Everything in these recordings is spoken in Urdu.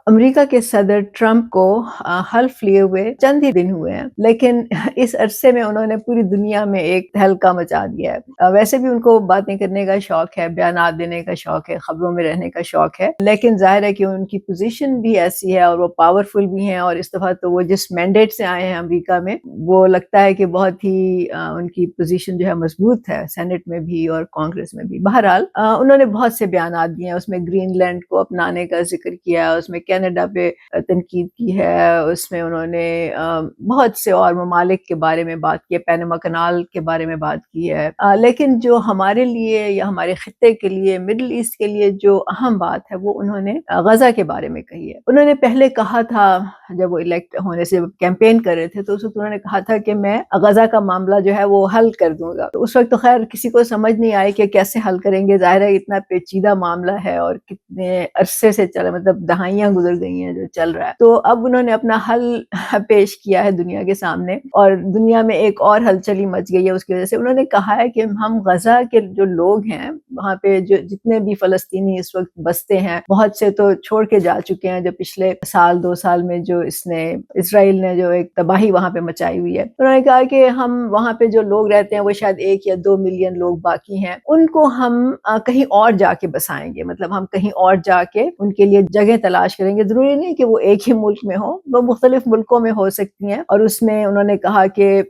امریکہ کے صدر ٹرمپ کو حلف لیے ہوئے چند ہی دن ہوئے ہیں، لیکن اس عرصے میں انہوں نے پوری دنیا میں ایک تہلکہ مچا دیا ہے۔ ویسے بھی ان کو باتیں کرنے کا شوق ہے، بیانات دینے کا شوق ہے، خبروں میں رہنے کا شوق ہے، لیکن ظاہر ہے کہ ان کی پوزیشن بھی ایسی ہے اور وہ پاورفل بھی ہیں، اور اس دفعہ تو وہ جس مینڈیٹ سے آئے ہیں امریکہ میں، وہ لگتا ہے کہ بہت ہی ان کی پوزیشن جو ہے مضبوط ہے، سینٹ میں بھی اور کانگریس میں بھی۔ بہرحال انہوں نے بہت سے بیانات دیے ہیں، اس میں گرین لینڈ کو اپنانے کا ذکر کیا، اس میں کینیڈا پہ تنقید کی ہے، اس میں انہوں نے بہت سے اور ممالک کے بارے میں بات کی ہے، پینما کنال کے بارے میں بات کی ہے، لیکن جو ہمارے لیے یا ہمارے خطے کے لیے، مڈل ایسٹ کے لیے جو اہم بات ہے وہ انہوں نے غزہ کے بارے میں کہی ہے۔ انہوں نے پہلے کہا تھا، جب وہ الیکٹ ہونے سے کیمپین کر رہے تھے تو اس وقت انہوں نے کہا تھا کہ میں غزہ کا معاملہ جو ہے وہ حل کر دوں گا۔ تو اس وقت تو خیر کسی کو سمجھ نہیں آئی کہ کیسے حل کریں گے، ظاہر ہے اتنا پیچیدہ معاملہ ہے اور کتنے عرصے سے چلا، مطلب دہائیاں گزر گئی ہیں جو چل رہا ہے۔ تو اب انہوں نے اپنا حل پیش کیا ہے دنیا کے سامنے، اور دنیا میں ایک اور ہلچلی مچ گئی ہے اس کی وجہ سے۔ انہوں نے کہا ہے کہ ہم غزہ کے جو لوگ ہیں، وہاں پہ جو جتنے بھی فلسطینی اس وقت بستے ہیں، بہت سے تو چھوڑ کے جا چکے ہیں، جو پچھلے سال 2 سال میں جو اسرائیل نے جو ایک تباہی وہاں پہ مچائی ہوئی ہے، انہوں نے کہا کہ ہم وہاں پہ جو لوگ رہتے ہیں وہ شاید 1 یا 2 ملین لوگ باقی ہیں، ان کو ہم کہیں اور جا کے بسائیں گے، مطلب ہم کہیں اور جا کے ان کے لیے جگہ تلاش کریں گے۔ ضروری نہیں کہ وہ ایک ہی ملک میں ہو، وہ مختلف ملکوں میں ہو سکتی ہیں، اور اس میں انہوں نے کہا کہ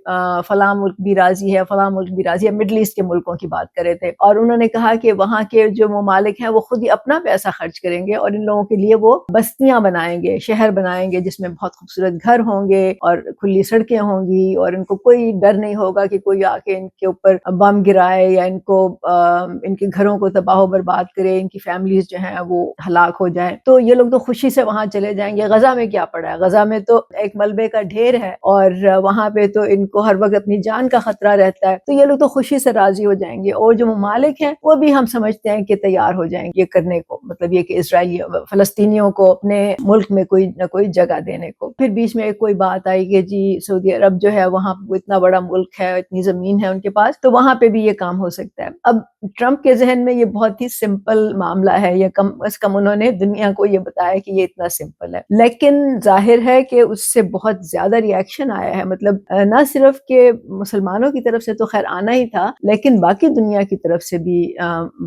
فلاں ملک بھی راضی ہے، فلاں ملک بھی راضی ہے، مڈل ایسٹ کے ملکوں کی بات کر رہے تھے، اور انہوں نے کہا کہ وہاں کے جو ممالک ہیں وہ خود ہی اپنا پیسہ خرچ کریں گے اور ان لوگوں کے لیے وہ بستیاں بنائیں گے، شہر بنائیں گے جس میں بہت خوبصورت گھر ہوں گے اور کھلی سڑکیں ہوں گی، اور ان کو کوئی ڈر نہیں ہوگا کہ کوئی آ کے ان کے اوپر بم گرائے یا ان کو ان کے گھروں کو تباہ و برباد کرے، ان کی فیملیز جو ہیں وہ ہلاک ہو جائیں۔ تو یہ لوگ تو خوشی سے وہاں چلے جائیں گے۔ غزہ میں کیا پڑا ہے؟ غزہ میں تو ایک ملبے کا ڈھیر ہے اور وہاں پہ تو ان کو ہر وقت اپنی جان کا خطرہ رہتا ہے، تو یہ لوگ تو خوشی سے راضی ہو جائیں گے، اور جو ممالک ہیں وہ بھی ہم سمجھتے ہیں کہ تیار ہو جائیں گے یہ کرنے کو، مطلب یہ کہ اسرائیلی فلسطینیوں کو اپنے ملک میں کوئی نہ کوئی جگہ دینے کو۔ پھر بیچ میں ایک کوئی بات آئی کہ جی سعودی عرب جو ہے وہاں اتنا بڑا ملک ہے، اتنی زمین ہے ان کے پاس، تو وہاں پہ بھی یہ کام ہو سکتا ہے۔ اب ٹرمپ کے ذہن میں یہ بہت ہی سمپل معاملہ ہے، یا کم از کم انہوں نے دنیا کو یہ بتایا کہ یہ اتنا سمپل ہے، لیکن ظاہر ہے کہ اس سے بہت زیادہ ریاکشن آیا ہے، مطلب نہ صرف کہ مسلمانوں کی طرف سے تو خیر آنا ہی تھا، لیکن باقی دنیا کی طرف سے بھی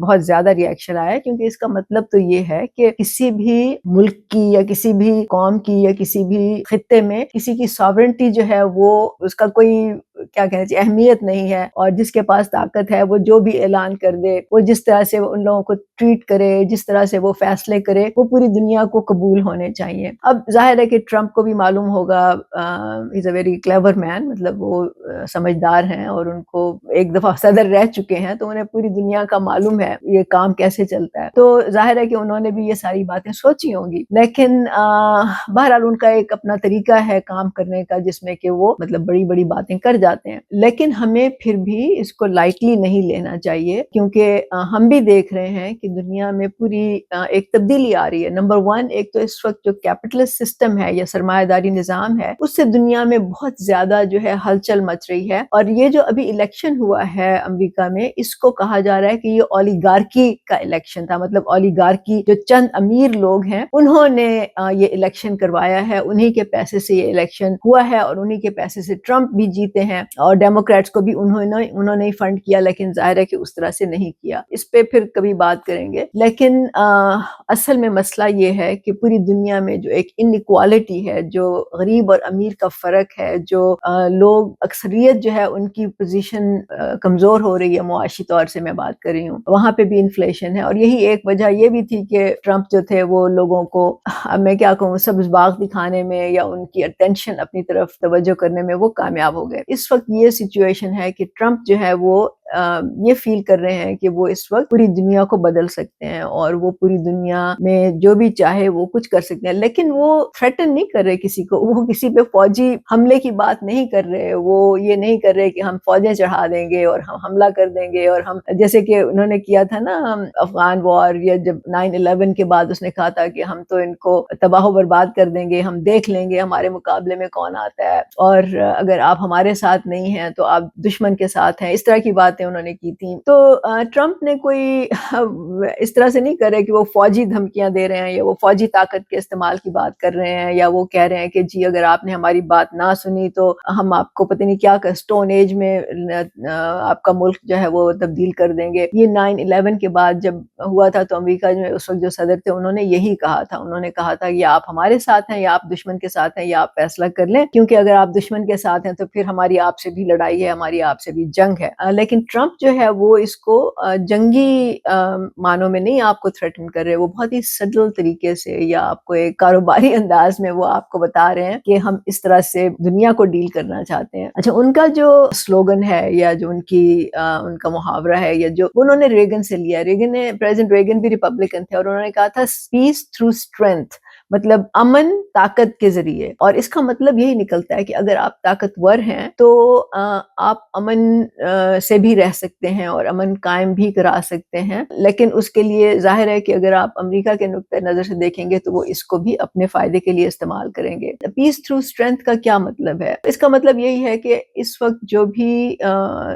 بہت زیادہ ریاکشن آیا ہے، کیونکہ اس کا مطلب تو یہ ہے کہ کسی بھی ملک کی یا کسی بھی قوم کی یا کسی بھی خطے میں کسی کی ساورنٹی جو ہے وہ اس کا کوئی کیا کہنا چاہیے اہمیت نہیں ہے، اور جس کے پاس طاقت ہے وہ جو بھی اعلان کر دے، وہ جس طرح سے ان لوگوں کو ٹریٹ کرے، جس طرح سے وہ فیصلے کرے، وہ پوری دنیا کو قبول ہونے چاہیے۔ اب ظاہر ہے کہ ٹرمپ کو بھی معلوم ہوگا، از اے ویری کلیور مین، مطلب وہ سمجھدار ہیں اور ان کو ایک دفعہ صدر رہ چکے ہیں، تو انہیں پوری دنیا کا معلوم ہے یہ کام کیسے چلتا ہے، تو ظاہر ہے کہ انہوں نے بھی یہ ساری باتیں سوچی ہوں گی، لیکن بہرحال ان کا ایک اپنا طریقہ ہے کام کرنے کا جس میں کہ وہ مطلب بڑی بڑی باتیں کر جاتے ہیں، لیکن ہمیں پھر بھی اس کو لائٹلی نہیں لینا چاہیے، کیونکہ ہم بھی دیکھ رہے ہیں کہ دنیا میں پوری ایک تبدیلی آ رہی ہے۔ نمبر 1، ایک تو اس وقت جو کیپٹلسٹ سسٹم ہے یا سرمایہ داری نظام ہے، اس سے دنیا میں بہت زیادہ جو ہے ہلچل مچ رہی ہے، اور یہ جو ابھی الیکشن ہوا ہے امریکہ میں، اس کو کہا جا رہا ہے کہ یہ اولیگارکی کا الیکشن تھا، مطلب اولیگارکی جو چند امیر لوگ ہیں انہوں نے یہ الیکشن کروایا ہے، انہی کے پیسے سے یہ الیکشن ہوا ہے، اور انہی کے پیسے سے ٹرمپ بھی جیتے ہیں، اور ڈیموکریٹس کو بھی انہوں نے ہی فنڈ کیا، لیکن ظاہر ہے کہ اس طرح سے نہیں کیا، اس پہ پھر کبھی بات کریں گے۔ لیکن اصل میں مسئلہ یہ ہے کہ پوری دنیا میں جو ایک انیکوالٹی ہے، جو غریب اور امیر کا فرق ہے، جو لوگ اکثریت جو ہے ان کی پوزیشن کمزور ہو رہی ہے، معاشی طور سے میں بات کر رہی ہوں، وہاں پہ بھی انفلیشن ہے، اور یہی ایک وجہ یہ بھی تھی کہ ٹرمپ جو تھے وہ لوگوں کو، اب میں کیا کہوں، سبز باغ دکھانے میں یا ان کی اٹینشن اپنی طرف توجہ کرنے میں وہ کامیاب ہو گئے۔ اس وقت یہ سچویشن ہے کہ ٹرمپ جو ہے وہ یہ فیل کر رہے ہیں کہ وہ اس وقت پوری دنیا کو بدل سکتے ہیں، اور وہ پوری دنیا میں جو بھی چاہے وہ کچھ کر سکتے ہیں، لیکن وہ تھریٹن نہیں کر رہے کسی کو، وہ کسی پہ فوجی حملے کی بات نہیں کر رہے، وہ یہ نہیں کر رہے کہ ہم فوجیں چڑھا دیں گے اور ہم حملہ کر دیں گے، اور ہم جیسے کہ انہوں نے کیا تھا نا افغان وار، یا جب 9/11 کے بعد اس نے کہا تھا کہ ہم تو ان کو تباہ و برباد کر دیں گے، ہم دیکھ لیں گے ہمارے مقابلے میں کون آتا ہے، اور اگر آپ ہمارے ساتھ نہیں ہیں تو آپ دشمن کے ساتھ ہیں، اس طرح کی باتیں باتیں انہوں نے کی تھیں. تو ٹرمپ نے کوئی اس طرح سے نہیں کر رہے کہ وہ فوجی دھمکیاں دے رہے ہیں یا وہ فوجی طاقت کے استعمال کی بات کر رہے ہیں یا وہ کہہ رہے ہیں کہ جی اگر آپ نے ہماری بات نہ سنی تو ہم آپ کو پتہ نہیں کیا اسٹون ایج میں آپ کا ملک جو ہے وہ تبدیل کر دیں گے. یہ 9/11 کے بعد جب ہوا تھا تو امریکہ میں اس وقت جو صدر تھے انہوں نے یہی کہا تھا. انہوں نے کہا تھا کہ آپ ہمارے ساتھ ہیں یا آپ دشمن کے ساتھ ہیں یا آپ فیصلہ کر لیں, کیونکہ اگر آپ دشمن کے ساتھ ہیں تو پھر ہماری آپ سے بھی لڑائی ہے, ہماری آپ سے بھی جنگ ہے. لیکن ٹرمپ جو ہے وہ اس کو جنگی معنوں میں نہیں آپ کو تھریٹن کر رہے, وہ بہت ہی سٹل طریقے سے یا آپ کو ایک کاروباری انداز میں وہ آپ کو بتا رہے ہیں کہ ہم اس طرح سے دنیا کو ڈیل کرنا چاہتے ہیں. اچھا, ان کا جو سلوگن ہے یا جو ان کا محاورہ ہے یا جو انہوں نے ریگن سے لیا, پریزیڈنٹ ریگن بھی ریپبلکن تھے اور انہوں نے کہا تھا پیس تھرو اسٹرینتھ, مطلب امن طاقت کے ذریعے. اور اس کا مطلب یہی نکلتا ہے کہ اگر آپ طاقتور ہیں تو آپ امن سے بھی رہ سکتے ہیں اور امن قائم بھی کرا سکتے ہیں, لیکن اس کے لیے ظاہر ہے کہ اگر آپ امریکہ کے نقطۂ نظر سے دیکھیں گے تو وہ اس کو بھی اپنے فائدے کے لیے استعمال کریں گے. پیس تھرو اسٹرینتھ کا کیا مطلب ہے؟ اس کا مطلب یہی ہے کہ اس وقت جو بھی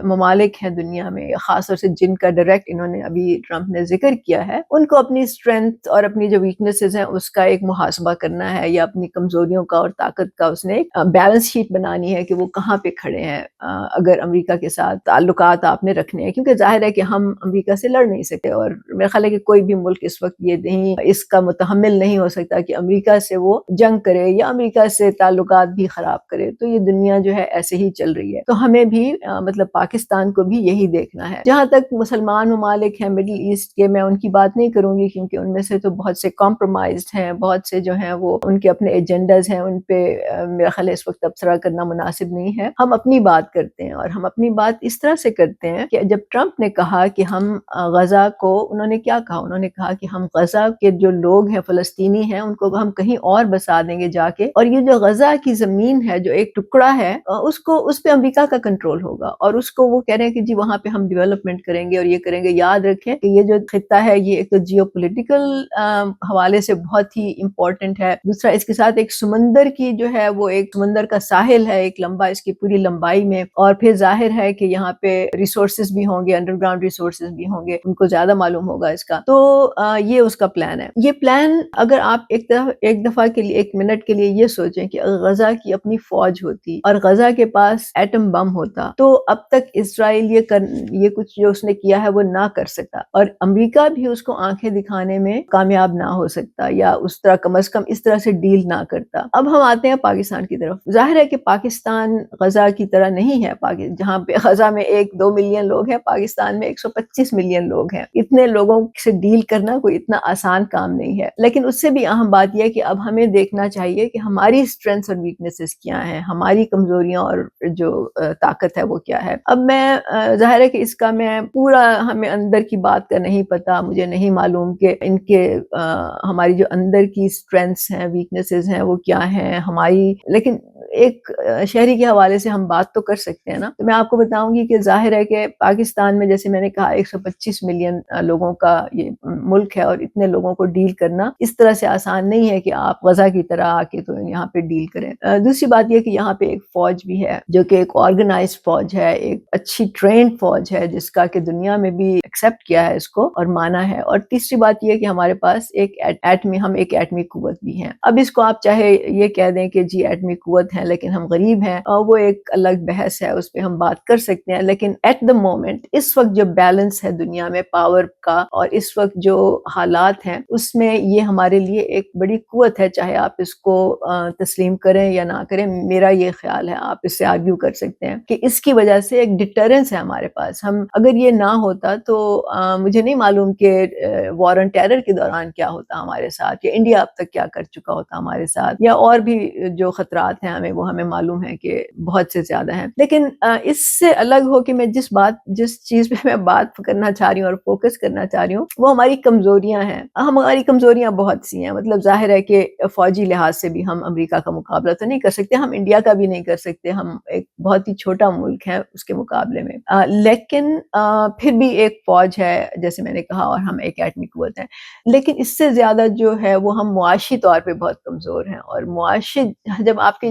ممالک ہیں دنیا میں, خاص طور سے جن کا ڈائریکٹ انہوں نے ابھی ٹرمپ نے ذکر کیا ہے, ان کو اپنی اسٹرینتھ اور اپنی جو ویکنیسز ہیں اس کا ایک محاسبہ کرنا ہے یا اپنی کمزوریوں کا اور طاقت کا اس نے ایک بیلنس شیٹ بنانی ہے کہ وہ کہاں پہ کھڑے ہیں اگر امریکہ کے ساتھ تعلقات آپ نے رکھنے ہیں, کیونکہ ظاہر ہے کہ ہم امریکہ سے لڑ نہیں سکتے اور میرا خیال ہے کہ کوئی بھی ملک اس وقت یہ نہیں اس کا متحمل نہیں ہو سکتا کہ امریکہ سے وہ جنگ کرے یا امریکہ سے تعلقات بھی خراب کرے. تو یہ دنیا جو ہے ایسے ہی چل رہی ہے, تو ہمیں بھی مطلب پاکستان کو بھی یہی دیکھنا ہے. جہاں تک مسلمان ممالک ہیں مڈل ایسٹ کے, میں ان کی بات نہیں کروں گی کیونکہ ان میں سے تو بہت سے کمپرومائزڈ ہیں, بہت سے جو ہیں وہ ان کے اپنے ایجنڈاز ہیں, ان پہ میرا خیال ہے اس وقت تبصرہ کرنا مناسب نہیں ہے. ہم اپنی بات کرتے ہیں اور ہم اپنی بات اس طرح سے کرتے ہیں کہ جب ٹرمپ نے کہا کہ ہم غزہ کو, انہوں نے کیا کہا, انہوں نے کہا کہ ہم غزہ کے جو لوگ ہیں فلسطینی ہیں ان کو ہم کہیں اور بسا دیں گے جا کے, اور یہ جو غزہ کی زمین ہے جو ایک ٹکڑا ہے اس پہ امریکہ کا کنٹرول ہوگا اور اس کو وہ کہہ رہے ہیں کہ جی وہاں پہ ہم ڈیولپمنٹ کریں گے اور یہ کریں گے. یاد رکھیں کہ یہ جو خطہ ہے یہ ایک تو جیو پولیٹیکل حوالے سے بہت ہی امپورٹنٹ ہے, دوسرا اس کے ساتھ ایک سمندر کی جو ہے وہ ایک سمندر کا ساحل ہے ایک لمبا اس کی پوری لمبائی میں, اور پھر ظاہر ہے کہ یہاں پہ ریسورسز بھی ہوں گے, انڈر گراؤنڈ ریسورسز بھی ہوں گے, ان کو زیادہ معلوم ہوگا اس کا. تو یہ اس کا پلان ہے. یہ پلان اگر آپ ایک دفعہ کے لیے, ایک منٹ کے لیے یہ سوچیں کہ غزہ کی اپنی فوج ہوتی اور غزہ کے پاس ایٹم بم ہوتا تو اب تک اسرائیل یہ کچھ جو اس نے کیا ہے وہ نہ کر سکتا, اور امریکہ بھی اس کو آنکھیں دکھانے میں کامیاب نہ ہو سکتا یا اس طرح کم از کم اس طرح سے ڈیل نہ کرتا. اب ہم آتے ہیں پاکستان کی طرف. ظاہر ہے کہ پاکستان غزہ کی طرح نہیں ہے, جہاں پہ غزہ میں 1-2 ملین لوگ ہیں, پاکستان میں 125 ملین لوگ ہیں. اتنے لوگوں سے ڈیل کرنا کوئی اتنا آسان کام نہیں ہے, لیکن اس سے بھی اہم بات یہ ہے کہ اب ہمیں دیکھنا چاہیے کہ ہماری اسٹرینتھس اور ویکنیسز کیا ہیں, ہماری کمزوریاں اور جو طاقت ہے وہ کیا ہے. اب میں ظاہر ہے کہ اس کا میں پورا ہمیں اندر کی بات کا نہیں پتا, مجھے نہیں معلوم کہ ان کے ہماری جو اندر کی اسٹرینتھس ہیں ویکنیسز ہیں وہ کیا ہیں ہماری, لیکن ایک شہری کے حوالے سے ہم بات تو کر سکتے ہیں نا. تو میں آپ کو بتاؤں گی کہ ظاہر ہے کہ پاکستان میں جیسے میں نے کہا 125 ملین لوگوں کا یہ ملک ہے, اور اتنے لوگوں کو ڈیل کرنا اس طرح سے آسان نہیں ہے کہ آپ غزہ کی طرح آ کے تو یہاں پہ ڈیل کریں. دوسری بات یہ کہ یہاں پہ ایک فوج بھی ہے جو کہ ایک آرگنائزڈ فوج ہے, ایک اچھی ٹرینڈ فوج ہے جس کا کہ دنیا میں بھی ایکسیپٹ کیا ہے اس کو اور مانا ہے. اور تیسری بات یہ کہ ہمارے پاس ایک ایٹمی قوت بھی ہیں. اب اس کو آپ چاہے یہ کہہ دیں کہ جی ایٹمی قوت ہے لیکن ہم غریب ہیں, اور وہ ایک الگ بحث ہے, اس پہ ہم بات کر سکتے ہیں. لیکن ایٹ دا مومنٹ اس وقت جو بیلنس ہے دنیا میں پاور کا اور اس وقت جو حالات ہیں اس میں یہ ہمارے لیے ایک بڑی قوت ہے, چاہے آپ اس کو تسلیم کریں یا نہ کریں. میرا یہ خیال ہے, آپ اس سے آرگیو کر سکتے ہیں کہ اس کی وجہ سے ایک ڈٹرنس ہے ہمارے پاس. ہم اگر یہ نہ ہوتا تو مجھے نہیں معلوم کہ وار آن ٹیرر کے دوران کیا ہوتا ہمارے ساتھ, یا انڈیا اب تک کیا کر چکا ہوتا ہمارے ساتھ, یا اور بھی جو خطرات ہیں وہ ہمیں معلوم ہے کہ بہت سے زیادہ ہیں. لیکن اس سے الگ ہو کہ میں جس چیز پہ میں بات کرنا چاہ رہی ہوں اور فوکس کرنا چاہ رہی ہوں وہ ہماری کمزوریاں ہیں. ہماری کمزوریاں بہت سی ہیں, مطلب ظاہر ہے کہ فوجی لحاظ سے بھی ہم امریکہ کا مقابلہ تو نہیں کر سکتے, ہم انڈیا کا بھی نہیں کر سکتے, ہم ایک بہت ہی چھوٹا ملک ہے اس کے مقابلے میں. لیکن پھر بھی ایک فوج ہے جیسے میں نے کہا, اور ہم ایک ایٹمی قوت ہیں. لیکن اس سے زیادہ جو ہے وہ ہم معاشی طور پہ بہت کمزور ہیں, اور معاشی جب آپ کے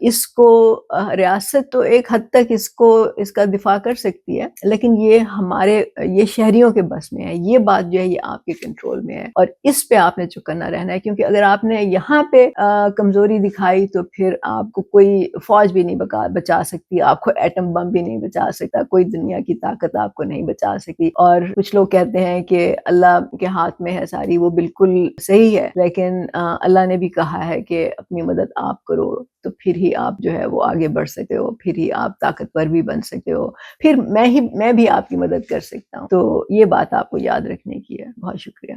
اس کو ریاست تو ایک حد تک اس کا دفاع کر سکتی ہے، لیکن یہ شہریوں کے بس میں ہے، یہ بات جو ہے یہ آپ کے کنٹرول میں ہے، اور اس پہ آپ نے چکنا رہنا ہے، کیونکہ اگر آپ نے یہاں پہ کمزوری دکھائی تو پھر آپ کو کوئی فوج بھی نہیں بچا سکتی، آپ کو ایٹم بم بھی نہیں بچا سکتا، کوئی دنیا کی طاقت آپ کو نہیں بچا سکتی۔ اور کچھ لوگ کہتے ہیں کہ اللہ کے ہاتھ میں ہے ساری، وہ بالکل صحیح ہے، لیکن اللہ نے بھی کہا ہے کہ اپنی مدد آپ کرو، تو پھر ہی آپ جو ہے وہ آگے بڑھ سکتے ہو، پھر ہی آپ طاقتور بھی بن سکتے ہو، پھر میں بھی آپ کی مدد کر سکتا ہوں۔ تو یہ بات آپ کو یاد رکھنے کی ہے۔ بہت شکریہ۔